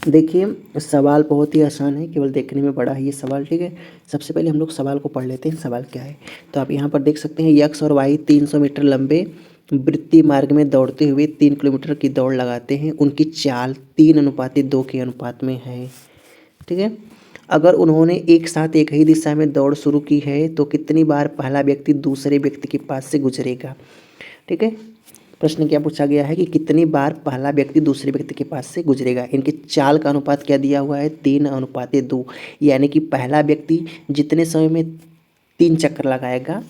देखिए सवाल बहुत ही आसान है, केवल देखने में बड़ा है ये सवाल, ठीक है। सबसे पहले हम लोग सवाल को पढ़ लेते हैं, सवाल क्या है। तो आप यहाँ पर देख सकते हैं यक्स और वाई 300 मीटर लंबे वृत्तीय मार्ग में दौड़ते हुए 3 किलोमीटर की दौड़ लगाते हैं। उनकी चाल 3:2 के अनुपात में है, ठीक है। अगर उन्होंने एक साथ एक ही दिशा में दौड़ शुरू की है तो कितनी बार पहला व्यक्ति दूसरे व्यक्ति के पास से गुजरेगा, ठीक है। प्रश्न क्या पूछा गया है कि कितनी बार पहला व्यक्ति दूसरे व्यक्ति के पास से गुजरेगा। इनकी चाल का अनुपात क्या दिया हुआ है, 3:2, यानी कि पहला व्यक्ति जितने समय में 3 चक्कर लगाएगा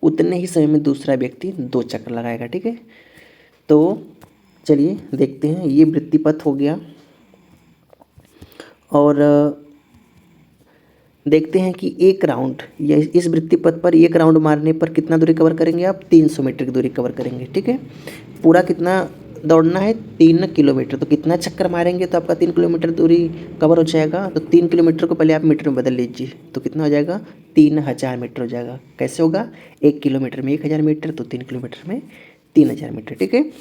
उतने ही समय में दूसरा व्यक्ति 2 चक्कर लगाएगा, ठीक है। तो चलिए देखते हैं, ये वृत्तिपथ हो गया और देखते हैं कि एक राउंड या इस वृत्तिपथ पर एक राउंड मारने पर कितना दूरी कवर करेंगे आप, 300 मीटर की दूरी कवर करेंगे, ठीक है। पूरा कितना दौड़ना है, 3 किलोमीटर। तो कितना चक्कर मारेंगे तो आपका 3 किलोमीटर दूरी कवर हो जाएगा। तो 3 किलोमीटर को पहले आप मीटर में बदल लीजिए, तो कितना हो जाएगा, 3000 मीटर हो जाएगा। कैसे होगा, 1 किलोमीटर में 1000 मीटर, तो 3 किलोमीटर में 3000 मीटर, ठीक है।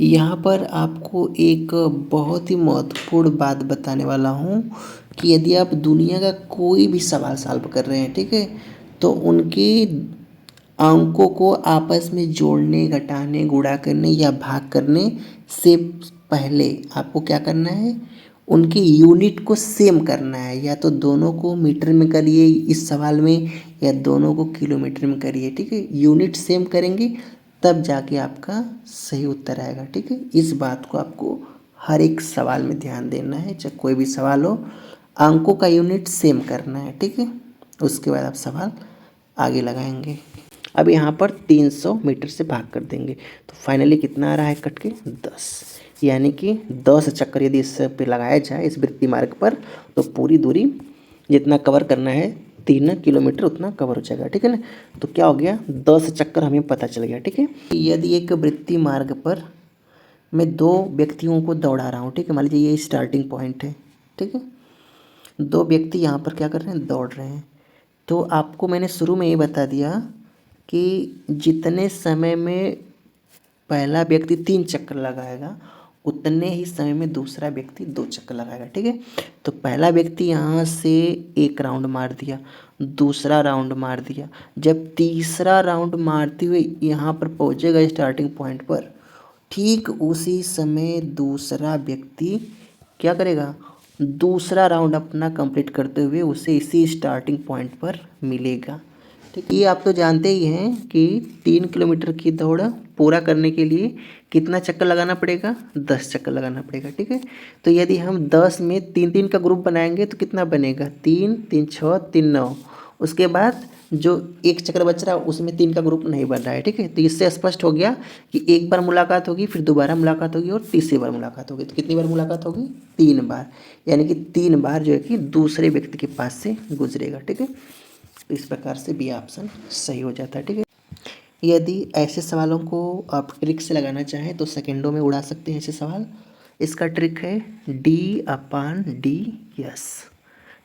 यहाँ पर आपको एक बहुत ही महत्वपूर्ण बात बताने वाला हूँ कि यदि आप दुनिया का कोई भी सवाल सॉल्व कर रहे हैं, ठीक है, तो उनके अंकों को आपस में जोड़ने, घटाने, गुणा करने या भाग करने से पहले आपको क्या करना है, उनके यूनिट को सेम करना है। या तो दोनों को मीटर में करिए इस सवाल में, या दोनों को किलोमीटर में करिए, ठीक है। यूनिट सेम करेंगे तब जाके आपका सही उत्तर आएगा, ठीक है। इस बात को आपको हर एक सवाल में ध्यान देना है, चाहे कोई भी सवाल हो, अंकों का यूनिट सेम करना है, ठीक है। उसके बाद आप सवाल आगे लगाएंगे। अब यहाँ पर 300 मीटर से भाग कर देंगे तो फाइनली कितना आ रहा है कट के, 10, यानी कि 10 चक्कर यदि इस पे लगाया जाए इस वृत्तीय मार्ग पर तो पूरी दूरी जितना कवर करना है 3 किलोमीटर उतना कवर हो जाएगा, ठीक है ना। तो क्या हो गया, 10 चक्कर हमें पता चल गया, ठीक है। यदि एक वृत्तीय मार्ग पर मैं 2 व्यक्तियों को दौड़ा रहा हूँ, ठीक है, मान लीजिए ये स्टार्टिंग पॉइंट है, ठीक है। 2 व्यक्ति यहाँ पर क्या कर रहे हैं, दौड़ रहे हैं। तो आपको मैंने शुरू में ये बता दिया कि जितने समय में पहला व्यक्ति 3 चक्कर लगाएगा उतने ही समय में दूसरा व्यक्ति 2 चक्कर लगाएगा, ठीक है। तो पहला व्यक्ति यहाँ से एक राउंड मार दिया, दूसरा राउंड मार दिया, जब तीसरा राउंड मारते हुए यहाँ पर पहुँचेगा स्टार्टिंग पॉइंट पर, ठीक उसी समय दूसरा व्यक्ति क्या करेगा, दूसरा राउंड अपना कंप्लीट करते हुए उसे इसी स्टार्टिंग पॉइंट पर मिलेगा, ठीक है। ये आप तो जानते ही हैं कि 3 किलोमीटर की दौड़ पूरा करने के लिए कितना चक्कर लगाना पड़ेगा, 10 चक्कर लगाना पड़ेगा, ठीक है। तो यदि हम 10 में 3-3 का ग्रुप बनाएंगे तो कितना बनेगा, 3 3 6 3 9। उसके बाद जो एक चक्कर बच रहा है उसमें 3 का ग्रुप नहीं बन रहा है, ठीक है। तो इससे स्पष्ट हो गया कि एक बार मुलाकात होगी, फिर दोबारा मुलाकात होगी और तीसरी बार मुलाकात होगी। तो कितनी बार मुलाकात होगी, 3 बार, यानी कि 3 बार जो है कि दूसरे व्यक्ति के पास से गुजरेगा, ठीक है। तो इस प्रकार से बी ऑप्शन सही हो जाता है, ठीक है। यदि ऐसे सवालों को आप ट्रिक से लगाना चाहें तो सेकेंडों में उड़ा सकते हैं ऐसे सवाल। इसका ट्रिक है D/D/S,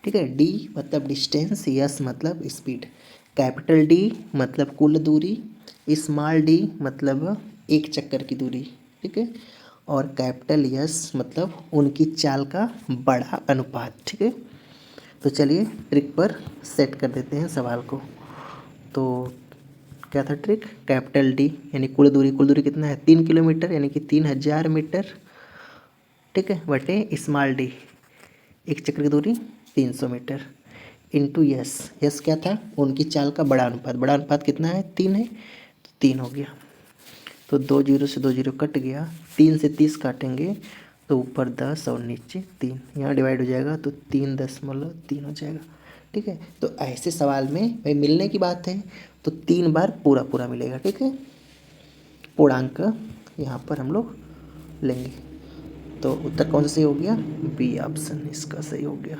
ठीक है। D मतलब डिस्टेंस, S मतलब स्पीड, कैपिटल D मतलब कुल दूरी, स्मॉल d मतलब एक चक्कर की दूरी, ठीक है, और कैपिटल S मतलब उनकी चाल का बड़ा अनुपात, ठीक है। तो चलिए ट्रिक पर सेट कर देते हैं सवाल को। तो क्या था ट्रिक, कैपिटल D यानी कुल दूरी कितना है, 3 किलोमीटर यानी कि 3000 मीटर, ठीक है, बटे स्मॉल d एक चक्कर की दूरी 300 मीटर, इंटू यस क्या था, उनकी चाल का बड़ा अनुपात कितना है, 3 है, तो 3 हो गया। तो 2 0 से 2 0 कट गया, 3 से 30 काटेंगे तो ऊपर 10 और नीचे 3, यहाँ डिवाइड हो जाएगा तो 3.3 हो जाएगा, ठीक है। तो ऐसे सवाल में भाई मिलने की बात है तो 3 बार पूरा मिलेगा, ठीक है। पूर्णांक यहाँ पर हम लोग लेंगे। तो उत्तर कौन सा सही हो गया, बी ऑप्शन इसका सही हो गया।